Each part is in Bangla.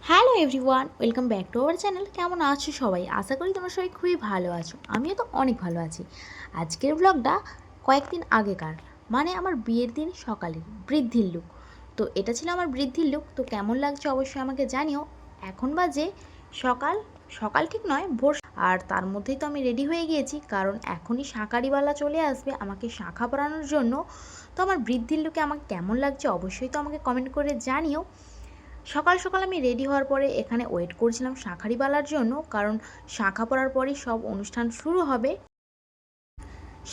Hello everyone, welcome back to our channel. কেমন আছো সবাই? আশা করি তোমরা সবাই খুবই ভালো আছো। আমিও তো অনেক ভালো আছি। আজকের ব্লগটা কয়েকদিন আগেকার, মানে আমার বিয়ের দিন সকালে বৃদ্ধির লুক। তো এটা ছিল আমার বৃদ্ধির লুক। তো কেমন লাগছে অবশ্যই আমাকে জানিও। এখন বাজে সকাল সকাল ঠিক নয়, ভোর। আর তার মধ্যেই তো আমি রেডি হয়ে গিয়েছি, কারণ এখনই শাঁখারিওয়ালা চলে আসবে আমাকে শাঁখা পরানোর জন্য। তো আমার বৃদ্ধির লুকে আমাকে কেমন লাগছে অবশ্যই তো আমাকে কমেন্ট করে জানিও। সকাল সকাল আমি রেডি হওয়ার পরে এখানে ওয়েট করছিলাম শাঁখারিওয়ালার জন্য, কারণ শাঁখা পরার পরেই সব অনুষ্ঠান শুরু হবে।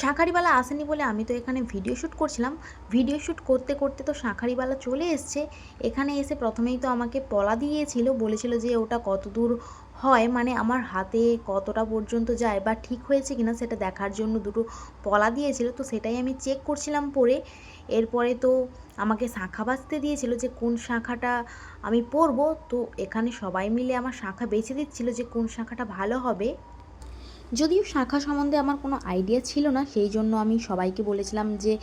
শাঁখারিওয়ালা আসেনি বলে আমি তো এখানে ভিডিও শ্যুট করছিলাম। ভিডিও শ্যুট করতে করতে তো শাঁখারিওয়ালা চলে এসছে। এখানে এসে প্রথমেই তো আমাকে পলা দিয়েছিল, বলেছিল যে ওটা কত দূর হয়, মানে আমার হাতে কতটা পর্যন্ত যায় বা ঠিক হয়েছে কিনা সেটা দেখার জন্য দুটো পলা দিয়েছিল। তো সেটাই আমি চেক করছিলাম পরে। এরপরে তো আমাকে শাঁখা বাছতে দিয়েছিল যে কোন শাঁখাটা আমি পরবো। তো এখানে সবাই মিলে আমার শাঁখা বেছে দিচ্ছিল যে কোন শাঁখাটা ভালো হবে। যদিও শাঁখা সম্বন্ধে আমার কোনো আইডিয়া ছিল না, সেই জন্য আমি সবাইকে বলেছিলাম যে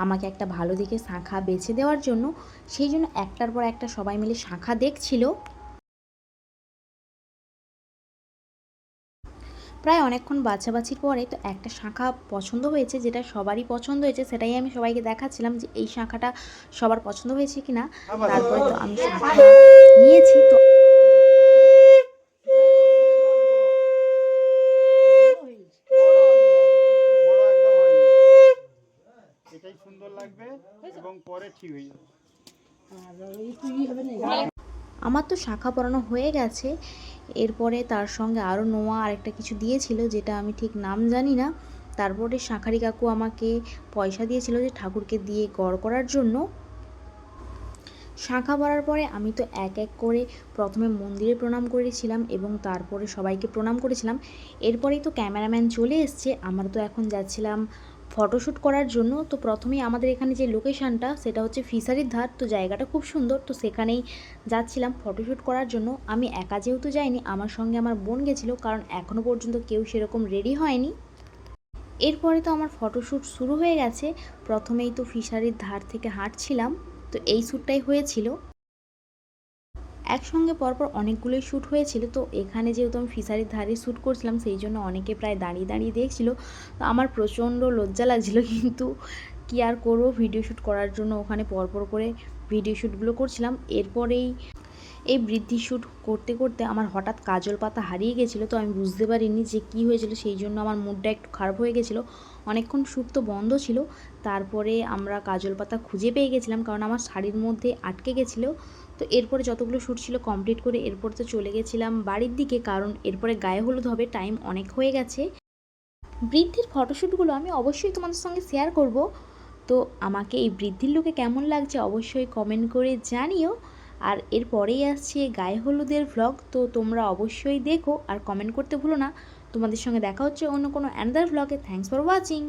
আমাকে একটা ভালো দেখে শাঁখা বেছে দেওয়ার জন্য। সেই জন্য একটার পর একটা সবাই মিলে শাঁখা দেখছিল। প্রায় অনেকক্ষণ বাছাবাছির পরে তো একটা শাঁখা পছন্দ হয়েছে, যেটা সবারই পছন্দ হয়েছে। সেটাই আমি সবাইকে দেখাচ্ছিলাম যে এই শাঁখাটা সবার পছন্দ হয়েছে কিনা। তারপরে তো আমি শাঁখা নিয়েছি। তো এটাই সুন্দর লাগবে এবং পরে ঠিক হয়ে যাবে। আমার তো শাঁখা পরানো হয়ে গেছে। এরপরে তার সঙ্গে আরও নোয়া আরেকটা কিছু দিয়েছিল, যেটা আমি ঠিক নাম জানি না। তারপরে শাঁখারি কাকু আমাকে পয়সা দিয়েছিল যে ঠাকুরকে দিয়ে গড় করার জন্য। শাঁখা পরার পরে আমি তো এক এক করে প্রথমে মন্দিরে প্রণাম করেছিলাম এবং তারপরে সবাইকে প্রণাম করেছিলাম। এরপরেই তো ক্যামেরাম্যান চলে এসছে। আমরা তো এখন যাচ্ছিলাম ফটোশ্যুট করার জন্য। তো প্রথমেই আমাদের এখানে যে লোকেশানটা সেটা হচ্ছে ফিশারির ধার। তো জায়গাটা খুব সুন্দর, তো সেখানেই যাচ্ছিলাম ফটোশ্যুট করার জন্য। আমি একা যেহেতু যাইনি, আমার সঙ্গে আমার বোন গেছিলো, কারণ এখনও পর্যন্ত কেউ সেরকম রেডি হয়নি। এরপরে তো আমার ফটোশ্যুট শুরু হয়ে গেছে। প্রথমেই তো ফিশারির ধার থেকে হাঁটছিলাম। তো এই শ্যুটটাই হয়েছিল। একসঙ্গে পরপর অনেকগুলোই শ্যুট হয়েছিল। তো এখানে যেহেতু আমি ফিশারির ধারে শ্যুট করছিলাম, সেই জন্য অনেকে প্রায় দাঁড়িয়ে দাঁড়িয়ে দেখছিল। তো আমার প্রচণ্ড লজ্জা লাগছিল, কিন্তু কী আর করবো, ভিডিও শ্যুট করার জন্য ওখানে পরপর করে ভিডিও শ্যুটগুলো করছিলাম। এরপরেই এই বৃদ্ধি শ্যুট করতে করতে আমার হঠাৎ কাজল পাতা হারিয়ে গেছিলো। তো আমি বুঝতে পারিনি যে কী হয়েছিল, সেই জন্য আমার মুডটা একটু খারাপ হয়ে গেছিলো। অনেকক্ষণ শ্যুট তো বন্ধ ছিল। তারপরে আমরা কাজল পাতা খুঁজে পেয়ে গেছিলাম, কারণ আমার শাড়ির মধ্যে আটকে গেছিলো। তো এরপরে যতগুলো শ্যুট ছিল কমপ্লিট করে এরপর তো চলে গেছিলাম বাড়ির দিকে, কারণ এরপরে গায়ে হলুদ হবে, টাইম অনেক হয়ে গেছে। বৃদ্ধির ফটোশ্যুটগুলো আমি অবশ্যই তোমাদের সঙ্গে শেয়ার করব। তো আমাকে এই বৃদ্ধির লুকে কেমন লাগছে অবশ্যই কমেন্ট করে জানিও। আর এরপরেই আসছে গায়ে হলুদের ভ্লগ, তো তোমরা অবশ্যই দেখো আর কমেন্ট করতে ভুলো না। তোমাদের সঙ্গে দেখা হচ্ছে অন্য কোনো অ্যানাদার ভ্লগে। Thanks for watching.